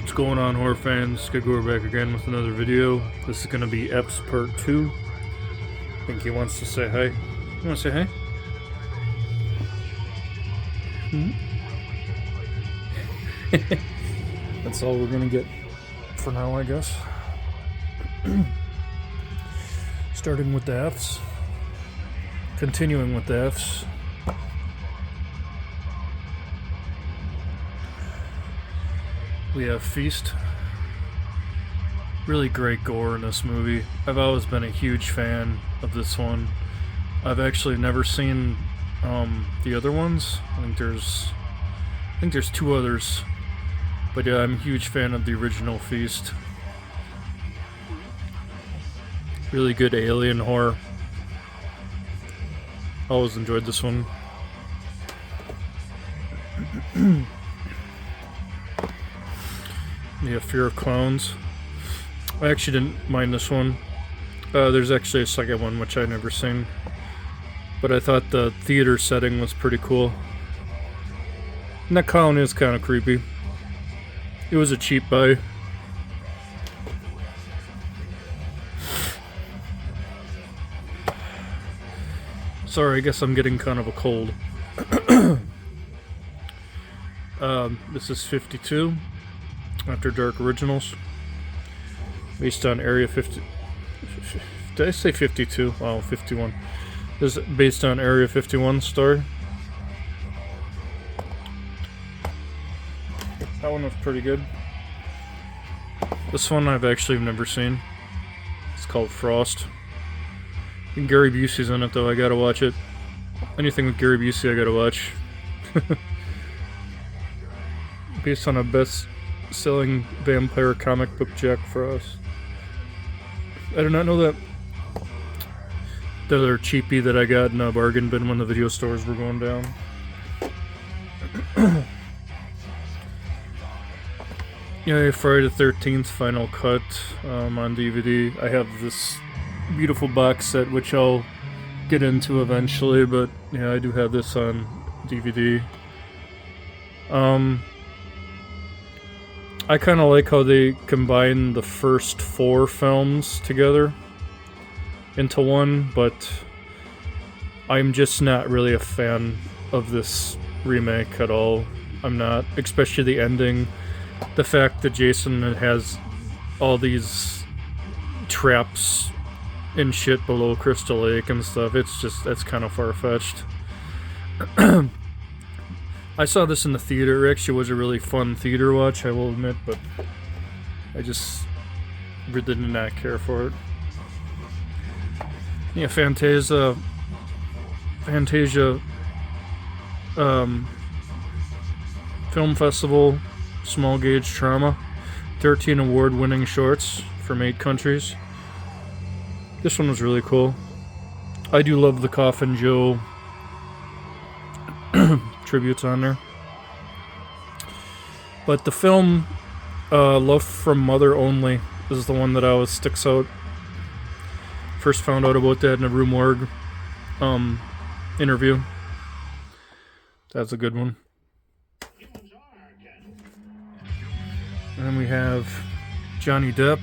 What's going on, horror fans? Skigor back again with another video. This is going to be Epps Part 2. I think he wants to say hi. You want to say hi? That's all we're going to get for now, I guess. Starting with the F's. Continuing with the F's. We have Feast. Really great gore in this movie. I've always been a huge fan of this one. I've actually never seen the other ones. I think there's two others. But yeah, I'm a huge fan of the original Feast. Really good alien horror. Always enjoyed this one. Yeah, Fear of Clowns. I actually didn't mind this one. There's actually a second one which I've never seen. But I thought the theater setting was pretty cool. And that clown is kind of creepy. It was a cheap buy. Sorry, I guess I'm getting kind of a cold. This is 52. After Dark Originals. Based on Area 50... Did I say 52? Oh, 51. This is based on Area 51 story. That one was pretty good. This one I've actually never seen. It's called Frost. And Gary Busey's in it though, I gotta watch it. Anything with Gary Busey I gotta watch. Based on a best-selling vampire comic book, Jack Frost. I did not know that. The other cheapie that I got in a bargain bin when the video stores were going down. Yeah, Friday the 13th Final Cut on DVD. I have this beautiful box set which I'll get into eventually, but yeah, I do have this on DVD. I kind of like how they combine the first 4 films together into one, but I'm just not really a fan of this remake at all. I'm not, especially the ending. The fact that Jason has all these traps and shit below Crystal Lake and stuff, that's kind of far-fetched. I saw this in the theater. It actually was a really fun theater watch, I will admit, but I just really did not care for it. Yeah, Fantasia Film Festival, Small Gauge Trauma, 13 award-winning shorts from 8 countries. This one was really cool. I do love the Coffin Joe tributes on there. But the film Love from Mother Only is the one that always sticks out. First found out about that in a Rue Morgue interview. That's a good one. And then we have Johnny Depp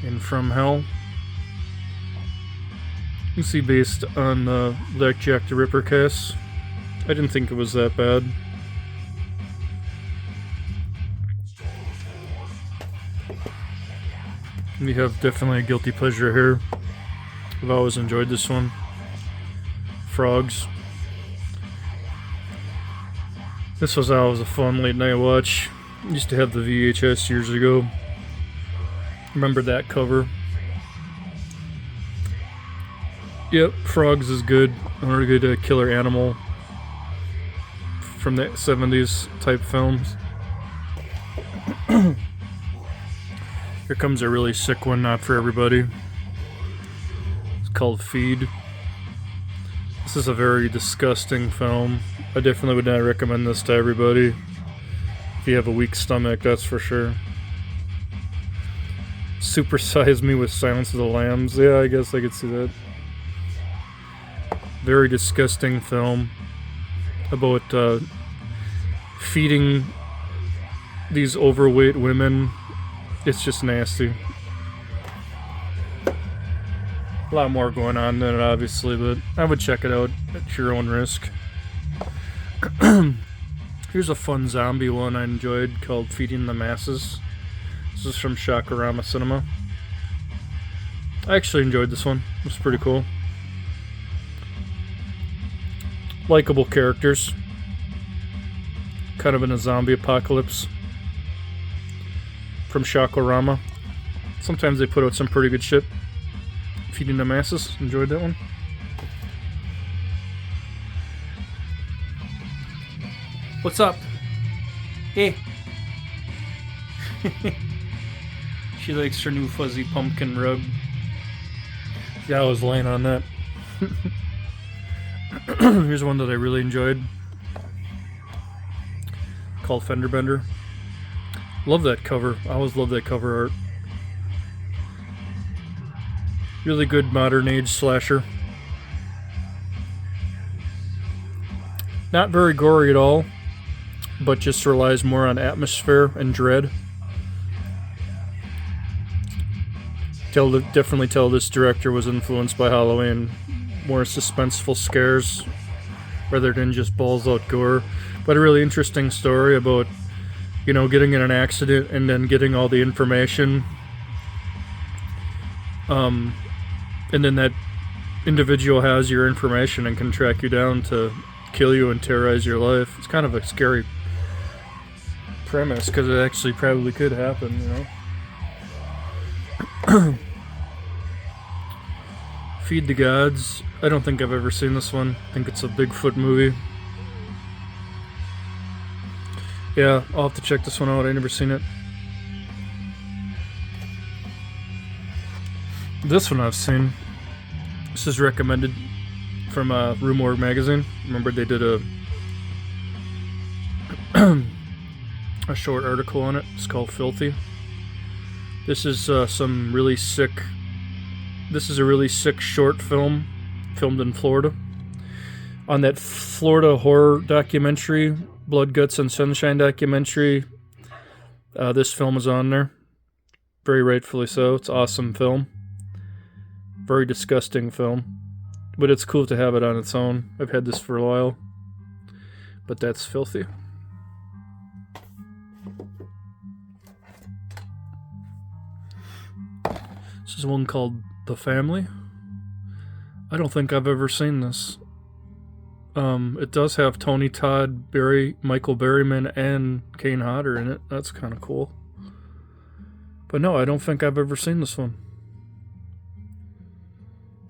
in From Hell. You can see based on the Blackjack the Ripper case. I didn't think it was that bad. We have definitely a guilty pleasure here. I've always enjoyed this one. Frogs. This was always a fun late night watch. Used to have the VHS years ago. Remember that cover? Yep, Frogs is good. Another good killer animal from the 70s type films. Here comes a really sick one, not for everybody. It's called Feed. This is a very disgusting film. I definitely would not recommend this to everybody. If you have a weak stomach, that's for sure. Supersize Me with Silence of the Lambs. Yeah, I guess I could see that. Very disgusting film about feeding these overweight women. It's just nasty. A lot more going on than it, obviously, but I would check it out at your own risk. Here's a fun zombie one I enjoyed called Feeding the Masses. This is from Shakarama Cinema. I actually enjoyed this one. It was pretty cool. Likeable characters. Kind of in a zombie apocalypse. From Shakarama. Sometimes they put out some pretty good shit. Feeding the Masses. Enjoyed that one. What's up? Hey. She likes her new fuzzy pumpkin rug. Yeah, I was laying on that. Here's one that I really enjoyed. Called Fender Bender. Love that cover. I always love that cover art. Really good modern age slasher. Not very gory at all, but just relies more on atmosphere and dread. Definitely tell this director was influenced by Halloween. More suspenseful scares rather than just balls out gore. But a really interesting story about, you know, getting in an accident and then getting all the information. And then that individual has your information and can track you down to kill you and terrorize your life. It's kind of a scary premise because it actually probably could happen, you know. Feed the Gods. I don't think I've ever seen this one. I think it's a Bigfoot movie. Yeah, I'll have to check this one out. I never seen it. This one I've seen. This is recommended from Room Org magazine. Remember they did a a short article on it. It's called Filthy. This is some really sick. This is a really sick short film filmed in Florida. On that Florida horror documentary, Blood, Guts, and Sunshine documentary, this film is on there. Very rightfully so. It's an awesome film. Very disgusting film. But it's cool to have it on its own. I've had this for a while. But that's Filthy. This is one called The Family. I don't think I've ever seen this. It does have Tony Todd, Michael Berryman, and Kane Hodder in it. That's kind of cool. But no, I don't think I've ever seen this one.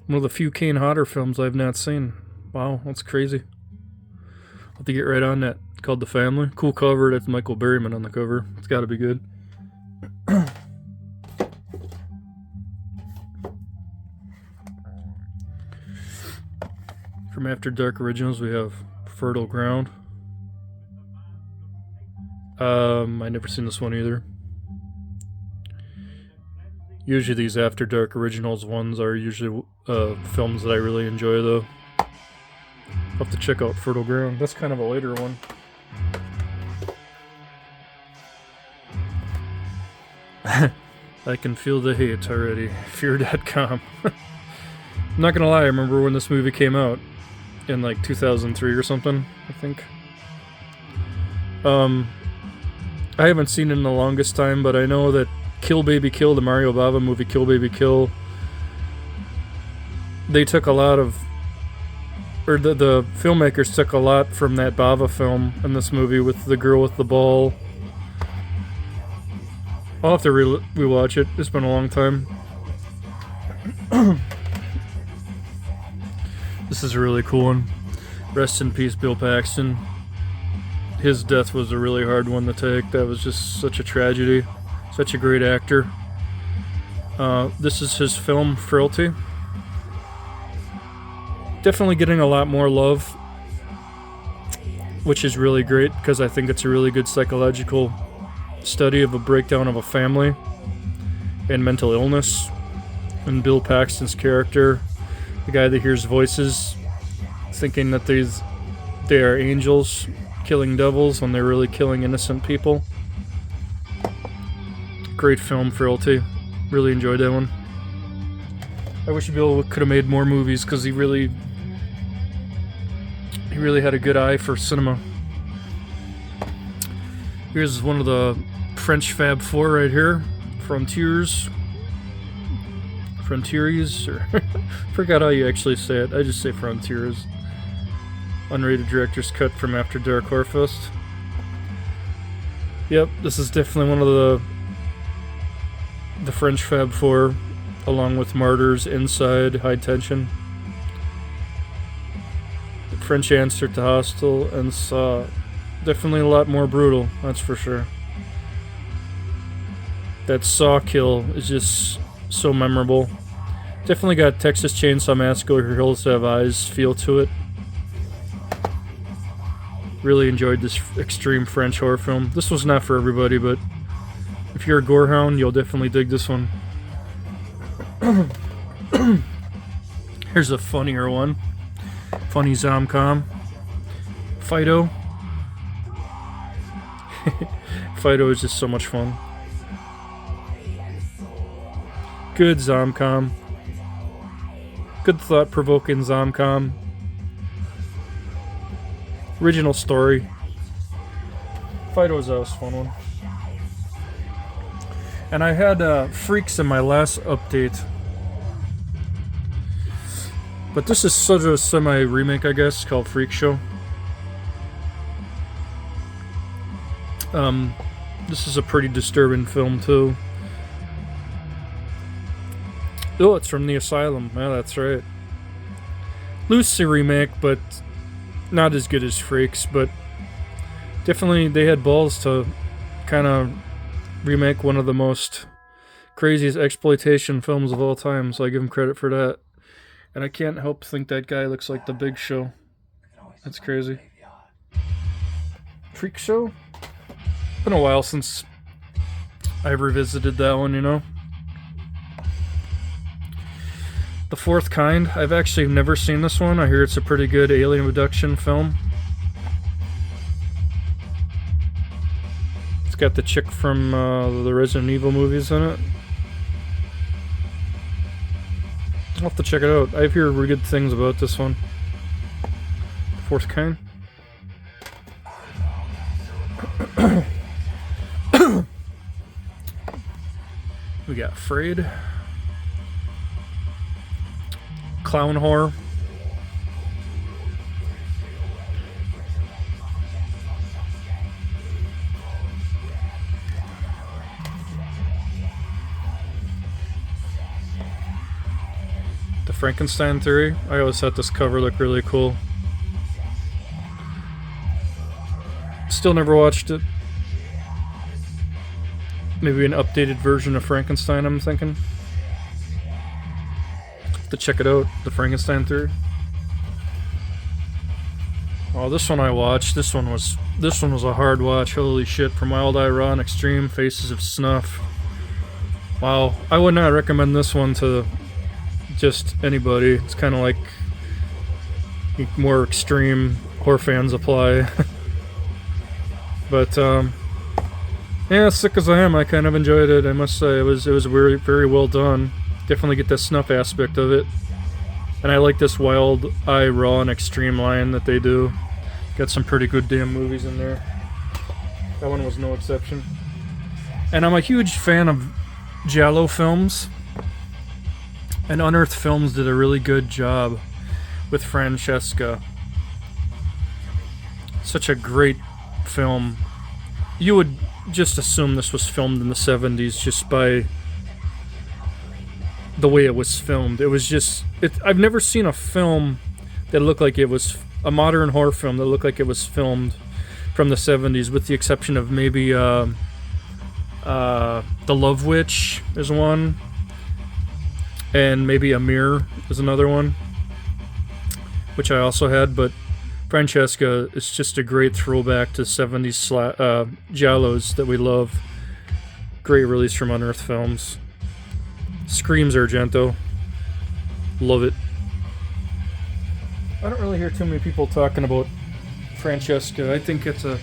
One of the few Kane Hodder films I've not seen. Wow, that's crazy. I'll have to get right on that. It's called The Family. Cool cover. That's Michael Berryman on the cover. It's got to be good. From After Dark Originals, we have Fertile Ground. I never seen this one either. Usually these After Dark Originals ones are usually films that I really enjoy, though. I'll have to check out Fertile Ground. That's kind of a later one. I can feel the hate already. Fear.com. I'm not gonna lie, I remember when this movie came out. In like 2003 or something, I think. I haven't seen it in the longest time, but I know that Kill Baby Kill, the Mario Bava movie Kill Baby Kill, they took a lot of, or the filmmakers took a lot from that Bava film in this movie with the girl with the ball. I'll have to rewatch it. It's been a long time. This is a really cool one. Rest in peace, Bill Paxton. His death was a really hard one to take. That was just such a tragedy. Such a great actor. This is his film, Frailty. Definitely getting a lot more love, which is really great because I think it's a really good psychological study of a breakdown of a family and mental illness. And Bill Paxton's character, the guy that hears voices thinking that they are angels killing devils when they're really killing innocent people. great film, Frailty. Really enjoyed that one. I wish Bill could have made more movies because he really had a good eye for cinema. Here's one of the French Fab Four right here. Frontiers, or forgot how you actually say it. I just say Frontiers. Unrated director's cut from After Dark Horrorfest. Yep, this is definitely one of the French Fab Four, along with Martyrs, Inside, High Tension. The French answer to Hostel and Saw. Definitely a lot more brutal, that's for sure. That Saw kill is just so memorable. Definitely got Texas Chainsaw Massacre, Her Hills Have Eyes feel to it. Really enjoyed this extreme French horror film. This was not for everybody, but if you're a gorehound, you'll definitely dig this one. Here's a funnier one. Funny Zomcom. Fido. Fido is just so much fun. Good Zomcom. Good thought-provoking Zomcom. Original story. Fido was a fun one. And I had Freaks in my last update. But this is sort of a semi-remake, I guess, called Freak Show. This is a pretty disturbing film, too. Oh, it's from The Asylum. Yeah, that's right. Loosely remake, but not as good as Freaks, but definitely they had balls to kind of remake one of the most craziest exploitation films of all time, so I give him credit for that. And I can't help think that guy looks like The Big Show. That's crazy. Freak Show? Been a while since I revisited that one, you know? The Fourth Kind. I've actually never seen this one. I hear it's a pretty good alien abduction film. It's got the chick from the Resident Evil movies in it. I'll have to check it out. I hear really good things about this one. The Fourth Kind. We got Afraid. Clown horror. The Frankenstein Theory. I always thought this cover looked really cool. Still never watched it. Maybe an updated version of Frankenstein, I'm thinking. To check it out, The Frankenstein Theory. Oh, this one I watched. This one was a hard watch. Holy shit! From Wild Eye Raw and Extreme, Faces of Snuff. Wow, I would not recommend this one to just anybody. It's kind of like more extreme horror fans apply. But yeah, sick as I am, I kind of enjoyed it. I must say, it was very, very well done. Definitely get the snuff aspect of it. And I like this Wild Eye Raw and Extreme line that they do. Got some pretty good damn movies in there. That one was no exception. And I'm a huge fan of Giallo films. And Unearthed Films did a really good job with Francesca. Such a great film. You would just assume this was filmed in the 70s just by the way it was filmed. It was just... I've never seen a film that looked like it was... a modern horror film that looked like it was filmed from the 70s, with the exception of maybe The Love Witch is one. And maybe Amir is another one, which I also had, but Francesca is just a great throwback to 70s giallos that we love. Great release from Unearthed Films. Screams Argento. Love it. I don't really hear too many people talking about Francesca. I think it's a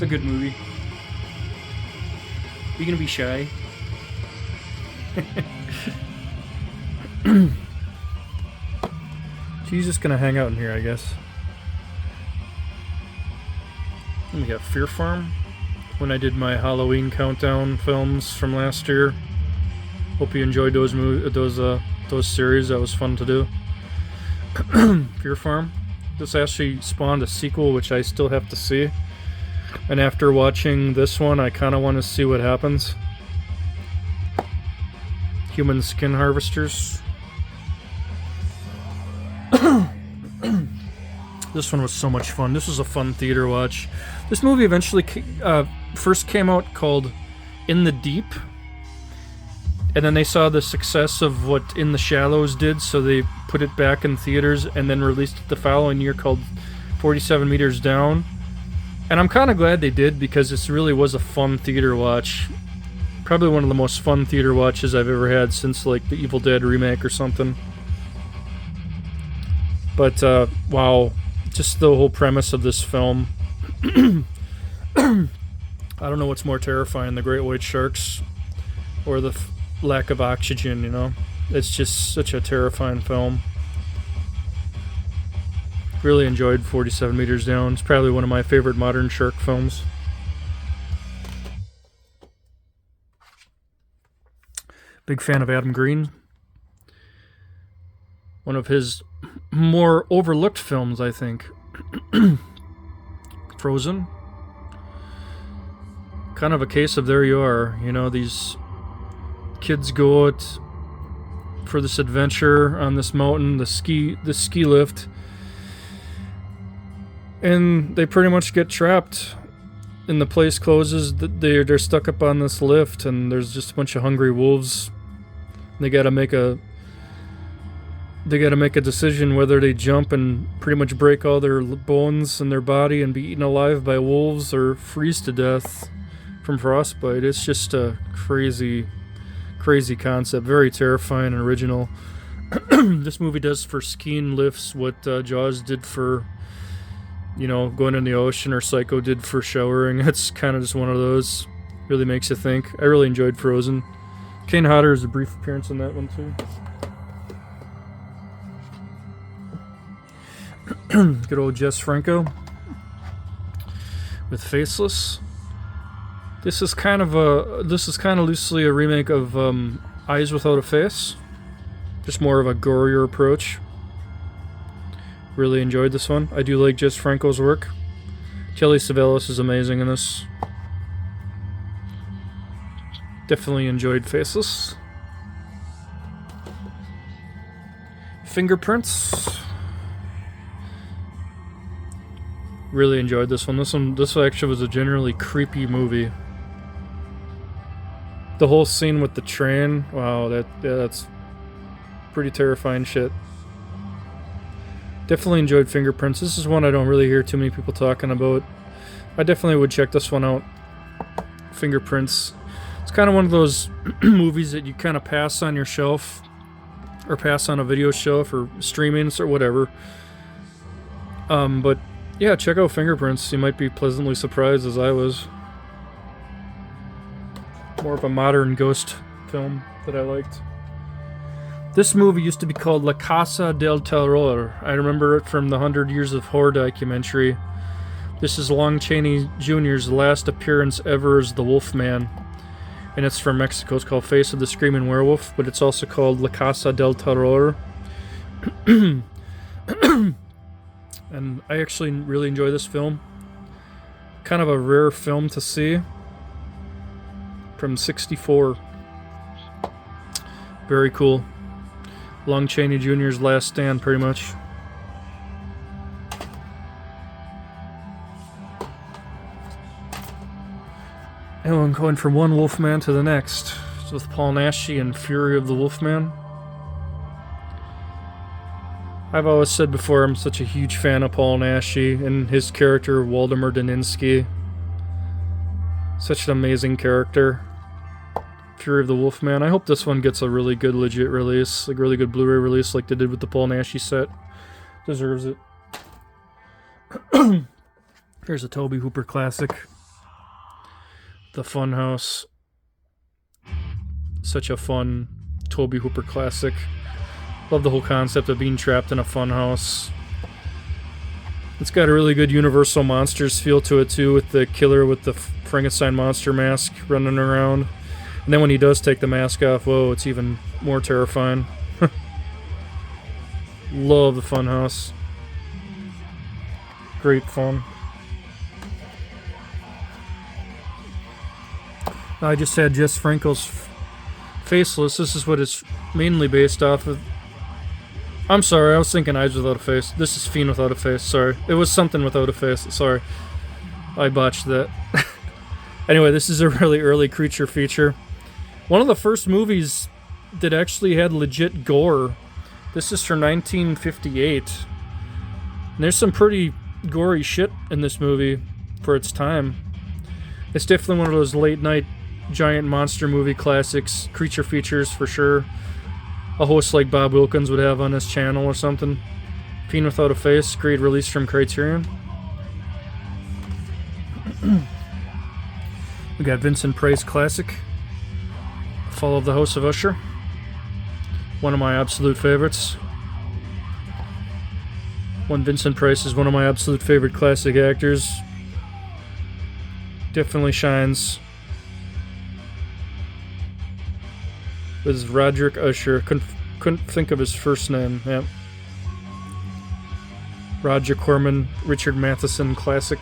good movie. You gonna be shy? She's just gonna hang out in here, I guess. And we got Fear Farm. When I did my Halloween countdown films from last year. Hope you enjoyed those series. That was fun to do. Fear Farm. This actually spawned a sequel, which I still have to see. And after watching this one, I kind of want to see what happens. Human Skin Harvesters. This one was so much fun. This was a fun theater watch. This movie eventually first came out called In the Deep. And then they saw the success of what In the Shallows did, so they put it back in theaters and then released it the following year called 47 Meters Down. And I'm kind of glad they did, because this really was a fun theater watch. Probably one of the most fun theater watches I've ever had since like the Evil Dead remake or something. But wow, just the whole premise of this film. I don't know what's more terrifying, the great white sharks or the lack of oxygen, you know? It's just such a terrifying film. Really enjoyed 47 Meters Down. It's probably one of my favorite modern shark films. Big fan of Adam Green. One of his more overlooked films, I think. Frozen. Kind of a case of there you are. You know, these kids go out for this adventure on this mountain, the ski lift, and they pretty much get trapped. And the place closes. They're stuck up on this lift, and there's just a bunch of hungry wolves. They gotta make a decision whether they jump and pretty much break all their bones in their body and be eaten alive by wolves, or freeze to death from frostbite. It's just a crazy concept. Very terrifying and original. This movie does for skiing lifts what Jaws did for, you know, going in the ocean, or Psycho did for showering. It's kind of just one of those. Really makes you think. I really enjoyed Frozen. Kane Hodder has a brief appearance in that one too. Good old Jess Franco with Faceless. This is kind of loosely a remake of Eyes Without a Face. Just more of a gorier approach. Really enjoyed this one. I do like Jess Franco's work. Telly Savalas is amazing in this. Definitely enjoyed Faceless. Fingerprints. Really enjoyed this one. This actually was a generally creepy movie. The whole scene with the train, wow, that's pretty terrifying shit. Definitely enjoyed Fingerprints. This is one I don't really hear too many people talking about. I definitely would check this one out. Fingerprints. It's kind of one of those movies that you kind of pass on your shelf, or pass on a video shelf, or streaming, or whatever. But yeah, check out Fingerprints. You might be pleasantly surprised, as I was. More of a modern ghost film that I liked. This movie used to be called La Casa del Terror. I remember it from the 100 Years of Horror documentary. This is Lon Chaney Jr.'s last appearance ever as the Wolfman. And it's from Mexico. It's called Face of the Screaming Werewolf, but it's also called La Casa del Terror. And I actually really enjoy this film. Kind of a rare film to see. From '64. Very cool. Lon Chaney Jr.'s last stand, pretty much. And I'm going from one Wolfman to the next. It's with Paul Naschy and Fury of the Wolfman. I've always said before, I'm such a huge fan of Paul Naschy and his character, Waldemar Daninsky. Such an amazing character. Fury of the Wolfman. I hope this one gets a really good legit release, like really good Blu-ray release like they did with the Paul Naschy set. Deserves it. Here's a Tobe Hooper classic. The Funhouse such a fun Tobe Hooper classic. Love the whole concept of being trapped in a fun house. It's got a really good Universal Monsters feel to it too, with the killer with the Frankenstein monster mask running around. And then when he does take the mask off, whoa, it's even more terrifying. Love the Funhouse. Great fun. I just had Jess Franco's Faceless. This is what it's mainly based off of. I'm sorry, I was thinking Eyes Without a Face. This is Fiend Without a Face, sorry. It was something without a face, sorry. I botched that. Anyway, this is a really early creature feature. One of the first movies that actually had legit gore. This is from 1958. And there's some pretty gory shit in this movie for its time. It's definitely one of those late night giant monster movie classics, creature features for sure. A host like Bob Wilkins would have on his channel or something. Fiend Without a Face, great release from Criterion. We got Vincent Price classic, Fall of the House of Usher. One of my absolute favorites. Vincent Price is one of my absolute favorite classic actors. Definitely shines. Was Roderick Usher. Couldn't think of his first name. Yep. Roger Corman, Richard Matheson classic.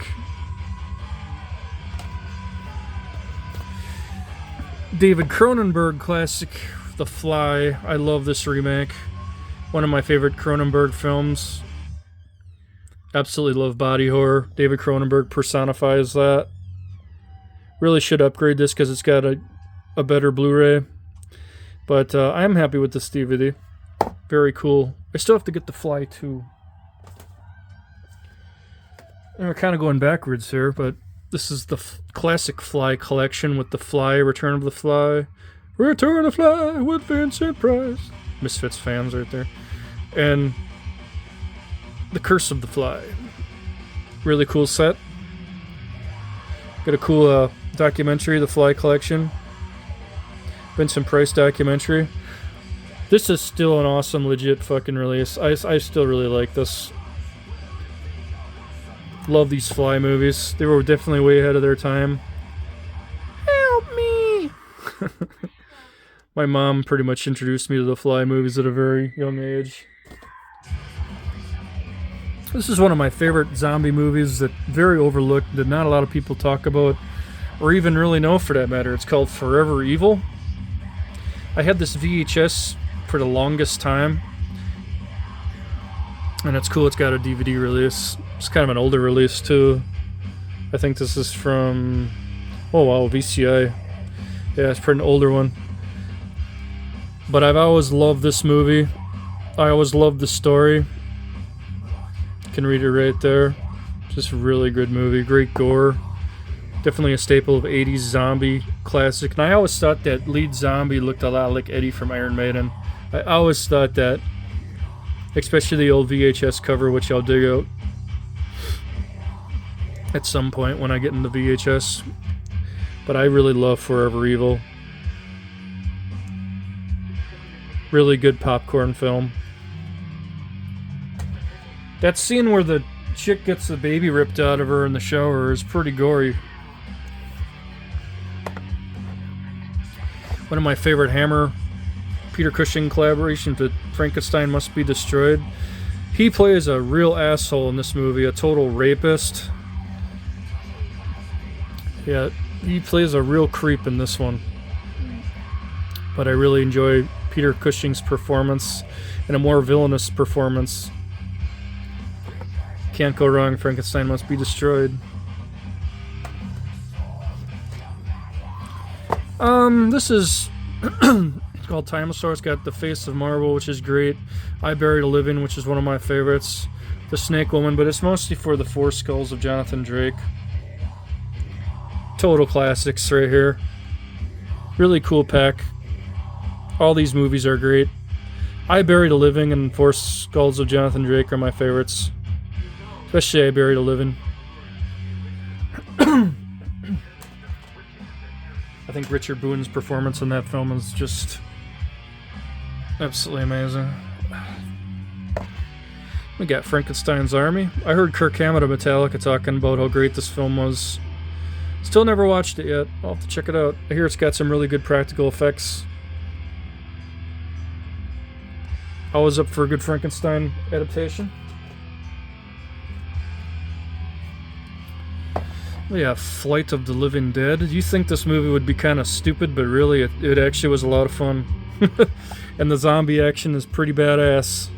David Cronenberg classic, The Fly. I love this remake. One of my favorite Cronenberg films. Absolutely love body horror. David Cronenberg personifies that. Really should upgrade this because it's got a better Blu-ray. But I'm happy with this DVD. Very cool. I still have to get The Fly too. And we're kind of going backwards here, but this is the classic Fly collection with The Fly, Return of the Fly. Return of the Fly with Vincent Price. Misfits fans right there. And The Curse of the Fly. Really cool set. Got a cool documentary, The Fly Collection. Vincent Price documentary. This is still an awesome, legit fucking release. I still really like this. Love these Fly movies. They were definitely way ahead of their time. Help me! My mom pretty much introduced me to the Fly movies at a very young age. This is one of my favorite zombie movies that very overlooked, that not a lot of people talk about, or even really know for that matter. It's called Forever Evil. I had this VHS for the longest time. And it's cool, it's got a DVD release. It's kind of an older release too. I think this is from, oh wow, VCI. Yeah, it's pretty an older one. But I've always loved this movie. I always loved the story. You can read it right there. Just a really good movie, great gore. Definitely a staple of 80s zombie classic. And I always thought that lead zombie looked a lot like Eddie from Iron Maiden. I always thought that. Especially the old VHS cover, which I'll dig out at some point when I get into VHS. But I really love Forever Evil. Really good popcorn film. That scene where the chick gets the baby ripped out of her in the shower is pretty gory. One of my favorite Hammer Peter Cushing collaborations with Frankenstein Must Be Destroyed. He plays a real asshole in this movie, a total rapist. Yeah, he plays a real creep in this one. But I really enjoy Peter Cushing's performance and a more villainous performance. Can't go wrong, Frankenstein Must Be Destroyed. This is it's called Timosaur. It's got The Face of Marble, which is great. I Buried a Living, which is one of my favorites. The Snake Woman, but it's mostly for the Four Skulls of Jonathan Drake. Total classics right here. Really cool pack. All these movies are great. I Buried a Living and Four Skulls of Jonathan Drake are my favorites. Especially I Buried a Living. I think Richard Boone's performance in that film is just absolutely amazing. We got Frankenstein's Army. I heard Kirk Hammett of Metallica talking about how great this film was. Still never watched it yet. I'll have to check it out. I hear it's got some really good practical effects. Always up for a good Frankenstein adaptation. Oh yeah, Flight of the Living Dead. You think this movie would be kind of stupid, but really it actually was a lot of fun. And the zombie action is pretty badass.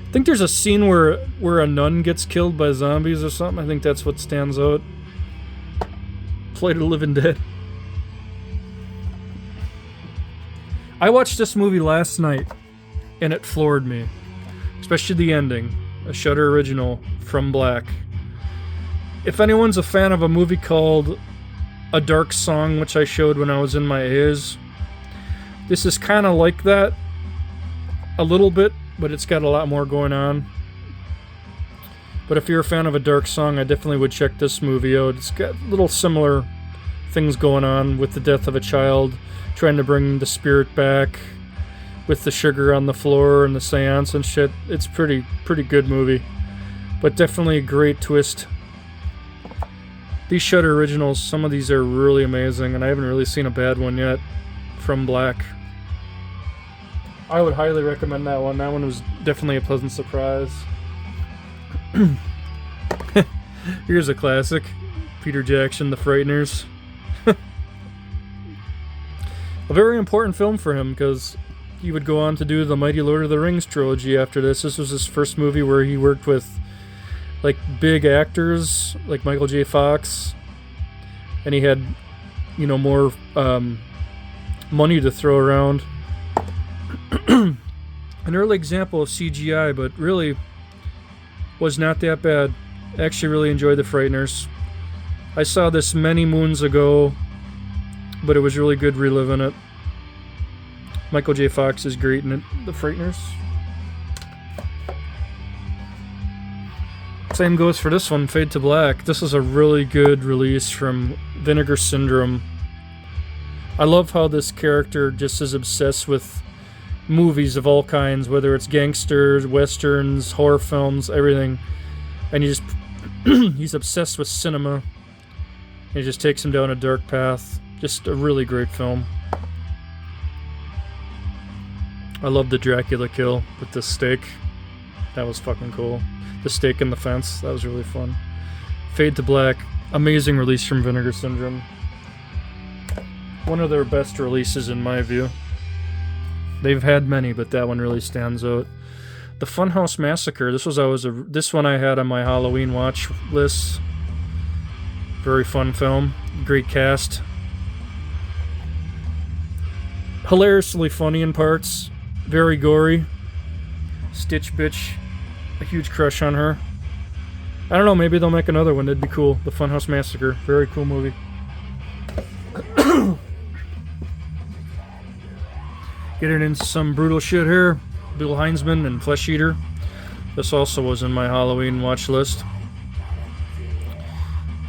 I think there's a scene where a nun gets killed by zombies or something. I think that's what stands out. Flight of the Living Dead. I watched this movie last night, and it floored me. Especially the ending. A Shudder original, From Black. If anyone's a fan of a movie called A Dark Song, which I showed when I was in my A's, this is kind of like that. A little bit, but it's got a lot more going on. But if you're a fan of A Dark Song, I definitely would check this movie out. It's got little similar things going on with the death of a child, trying to bring the spirit back, with the sugar on the floor and the seance and shit. It's pretty good movie. But definitely a great twist. These Shudder originals, some of these are really amazing, and I haven't really seen a bad one yet. From Black. I would highly recommend that one. That one was definitely a pleasant surprise. Here's a classic. Peter Jackson, The Frighteners. A very important film for him, because he would go on to do the Mighty Lord of the Rings trilogy after this. This was his first movie where he worked with like big actors like Michael J. Fox, and he had, you know, more money to throw around. An early example of CGI, but really was not that bad. I actually really enjoyed The Frighteners. I saw this many moons ago, but it was really good reliving it. Michael J. Fox is great in it. The Frighteners. Same goes for this one, Fade to Black. This is a really good release from Vinegar Syndrome. I love how this character just is obsessed with movies of all kinds, whether it's gangsters, westerns, horror films, everything. And he's obsessed with cinema. And it just takes him down a dark path. Just a really great film. I love the Dracula kill with the stake. That was fucking cool. The stake in the fence. That was really fun. Fade to Black. Amazing release from Vinegar Syndrome. One of their best releases in my view. They've had many, but that one really stands out. The Funhouse Massacre. This one I had on my Halloween watch list. Very fun film. Great cast. Hilariously funny in parts. Very gory. Stitch bitch. A huge crush on her. I don't know, maybe they'll make another one. That'd be cool. The Funhouse Massacre. Very cool movie. Getting into some brutal shit here. Bill Heinzman and Flesh Eater. This also was in my Halloween watch list.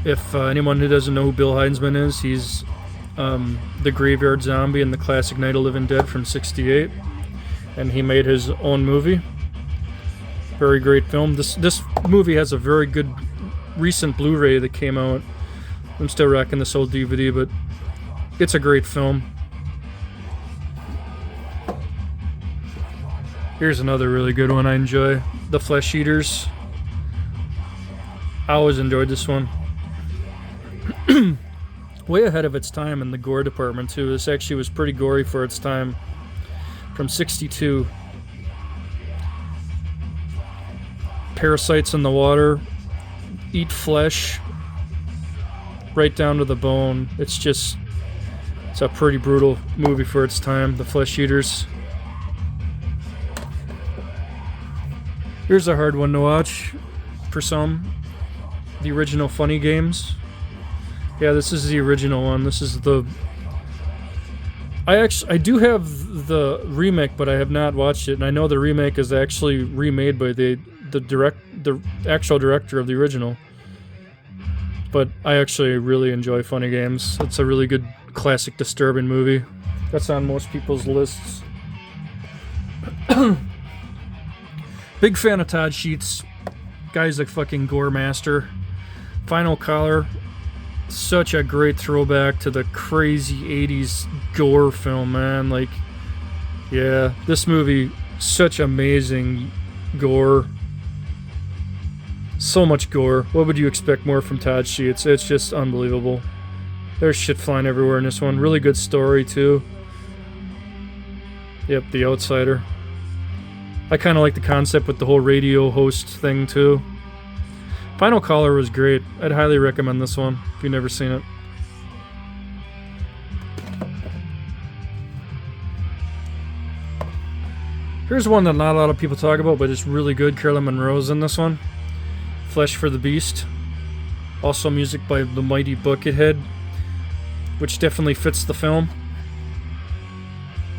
If anyone who doesn't know who Bill Heinzman is, he's the graveyard zombie in the classic Night of the Living Dead from '68. And he made his own movie. Very great film. This movie has a very good recent Blu-ray that came out. I'm still rocking this old DVD, but it's a great film. Here's another really good one I enjoy. The Flesh Eaters. I always enjoyed this one. Way ahead of its time in the gore department too. This actually was pretty gory for its time. From '62. Parasites in the water. Eat flesh. Right down to the bone. It's a pretty brutal movie for its time. The Flesh Eaters. Here's a hard one to watch for some. The original Funny Games. Yeah, this is the original one. This is the... I do have the remake, but I have not watched it, and I know the remake is actually remade by the actual director of the original. but I actually really enjoy Funny Games. It's a really good, classic, disturbing movie. That's on most people's lists. Big fan of Todd Sheets. Guy's a fucking gore master. Final Collar, such a great throwback to the crazy 80s gore film, man. Like, yeah, this movie, such amazing gore. So much gore. What would you expect more from Todd Sheets? It's just unbelievable. There's shit flying everywhere in this one. Really good story, too. Yep, The Outsider. I kind of like the concept with the whole radio host thing, too. Final Caller was great. I'd highly recommend this one if you've never seen it. Here's one that not a lot of people talk about, but it's really good. Carolyn Monroe's in this one. Flesh for the Beast. Also music by the Mighty Buckethead, which definitely fits the film.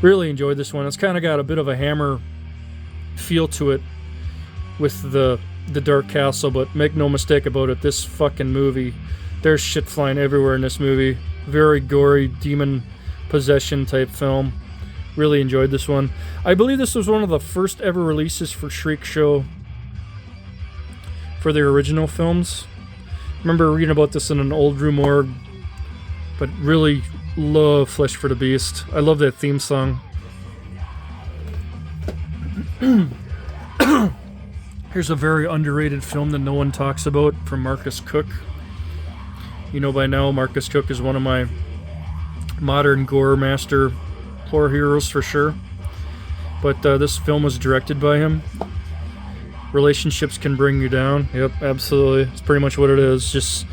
Really enjoyed this one. It's kind of got a bit of a Hammer feel to it with the Dark Castle, but make no mistake about it, this fucking movie, there's shit flying everywhere in this movie. Very gory, demon possession type film. Really enjoyed this one. I believe this was one of the first ever releases for Shriek Show for their original films. Remember reading about this in an old Rue Morgue, but really love Flesh for the Beast. I love that theme song. Here's a very underrated film that no one talks about from Marcus Cook. You know by now, Marcus Cook is one of my modern gore master horror heroes for sure. But this film was directed by him. Relationships Can Bring You Down. Yep, absolutely. It's pretty much what it is. Just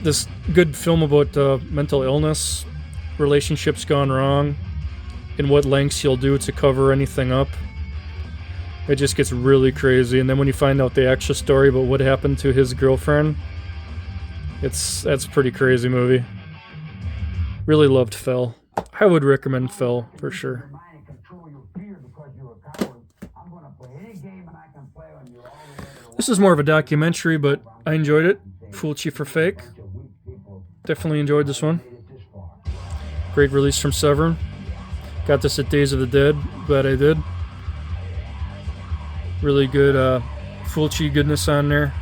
this good film about mental illness, relationships gone wrong, and what lengths you'll do to cover anything up. It just gets really crazy, and then when you find out the actual story about what happened to his girlfriend, that's a pretty crazy movie. Really loved Fell. I would recommend Fell for sure. This is more of a documentary, but I enjoyed it. Fulci for Fake. Definitely enjoyed this one. Great release from Severn. Got this at Days of the Dead. Glad I did. Really good Fulci goodness on there.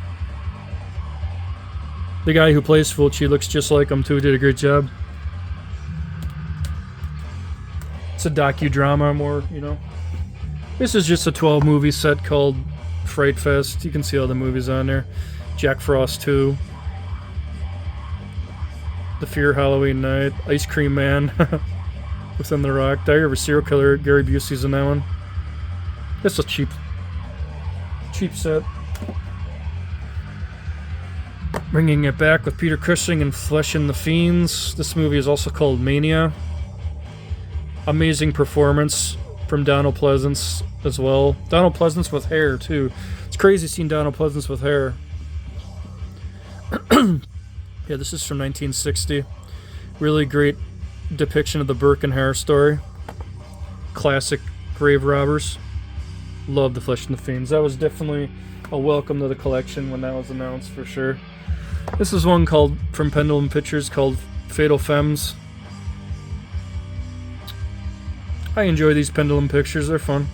The guy who plays Fulci looks just like him too. Did a great job. It's a docudrama more, you know. This is just a 12 movie set called Fright Fest. You can see all the movies on there. Jack Frost 2. The Fear Halloween Night. Ice Cream Man. Within the Rock. Diary of a Serial Killer. Gary Busey's in that one. That's a cheap set. Bringing it back with Peter Cushing and Flesh and the Fiends. This movie is also called Mania. Amazing performance from Donald Pleasance as well. Donald Pleasance with hair too. It's crazy seeing Donald Pleasance with hair. Yeah, this is from 1960. Really great depiction of the Burke and Hare story. Classic grave robbers. Love the Flesh and the Fiends. That was definitely a welcome to the collection when that was announced for sure. This is one called from Pendulum Pictures called Fatal Femmes. I enjoy these Pendulum pictures, they're fun.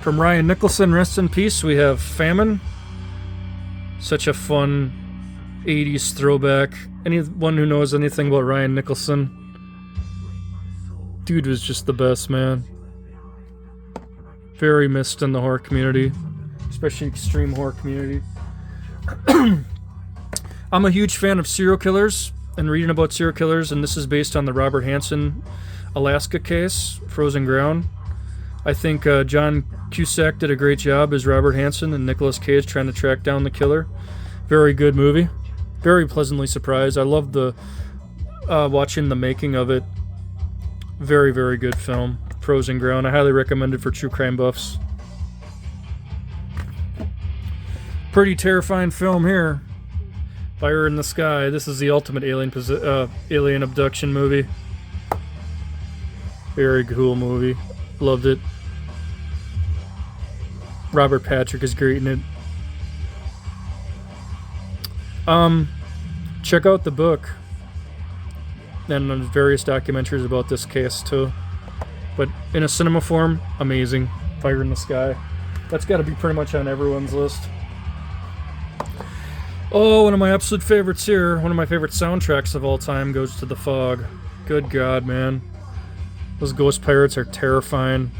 From Ryan Nicholson, rest in peace, we have Famine. Such a fun 80s throwback. Anyone who knows anything about Ryan Nicholson, dude was just the best, man. Very missed in the horror community, especially extreme horror community. I'm a huge fan of serial killers and reading about serial killers, and this is based on the Robert Hansen Alaska case, Frozen Ground. I think John Cusack did a great job as Robert Hansen and Nicolas Cage trying to track down the killer. Very good movie. Very pleasantly surprised. I loved the watching the making of it. Very, very good film. Frozen Ground. I highly recommend it for true crime buffs. Pretty terrifying film here. Fire in the Sky. This is the ultimate alien abduction movie. Very cool movie. Loved it. Robert Patrick is great in it. Check out the book and various documentaries about this case too. But in a cinema form, amazing. Fire in the Sky. That's got to be pretty much on everyone's list. Oh, one of my absolute favorites here, one of my favorite soundtracks of all time goes to The Fog. Good God, man. Those ghost pirates are terrifying.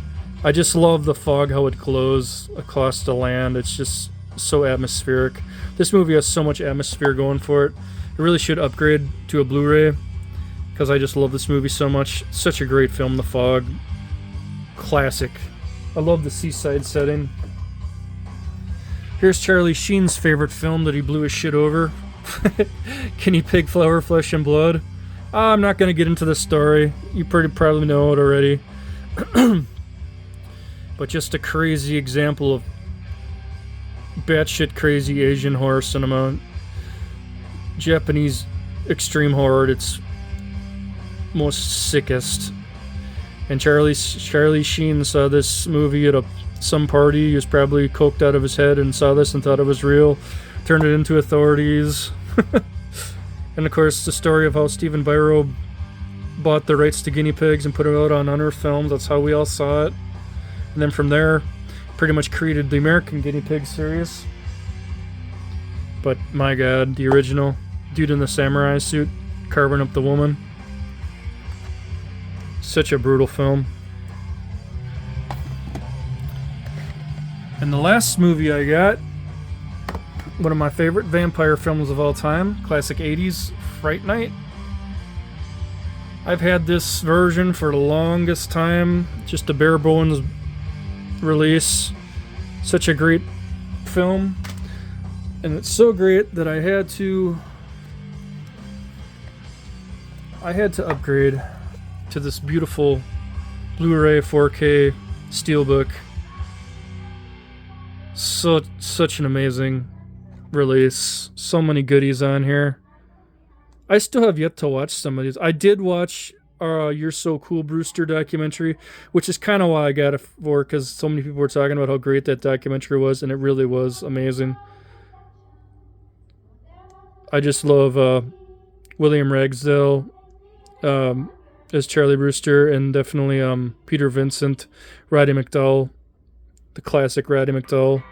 I just love the fog, how it glows across the land. It's just so atmospheric. This movie has so much atmosphere going for it. I really should upgrade to a Blu-ray because I just love this movie so much. Such a great film, The Fog. Classic. I love the seaside setting. Here's Charlie Sheen's favorite film that he blew his shit over. Guinea Pig, Flower, Flesh and Blood. I'm not going to get into the story. You probably know it already. But just a crazy example of batshit crazy Asian horror cinema. Japanese extreme horror at its most sickest. And Charlie Sheen saw this movie at some party. He was probably coked out of his head and saw this and thought it was real. Turned it into Authorities. And of course, the story of how Stephen Biro bought the rights to guinea pigs and put it out on Unearthed Films. That's how we all saw it. And then from there, pretty much created the American Guinea Pig series. But my God, the original dude in the samurai suit carving up the woman. Such a brutal film. And the last movie I got, one of my favorite vampire films of all time, classic 80s, Fright Night. I've had this version for the longest time, just a bare bones release. Such a great film. And it's so great that I had to upgrade to this beautiful Blu-ray 4K Steelbook. Such an amazing release. So many goodies on here. I still have yet to watch some of these. I did watch You're So Cool, Brewster documentary, which is kind of why I got it for, because so many people were talking about how great that documentary was, and it really was amazing. I just love William Ragsdale as Charlie Brewster, and definitely Peter Vincent, Roddy McDowall, the classic Roddy McDowall,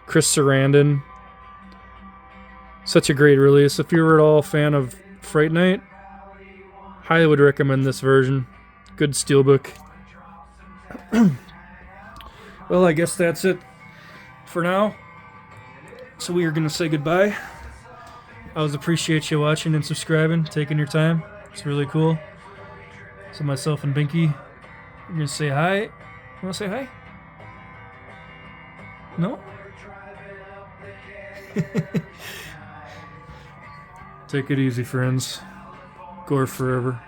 Chris Sarandon. Such a great release. If you're at all a fan of Fright Night, highly would recommend this version. Good steelbook. Well, I guess that's it for now. So we are going to say goodbye. I always appreciate you watching and subscribing, taking your time. It's really cool. So myself and Binky, we're going to say hi. You want to say hi? No? Take it easy, friends. Gore forever.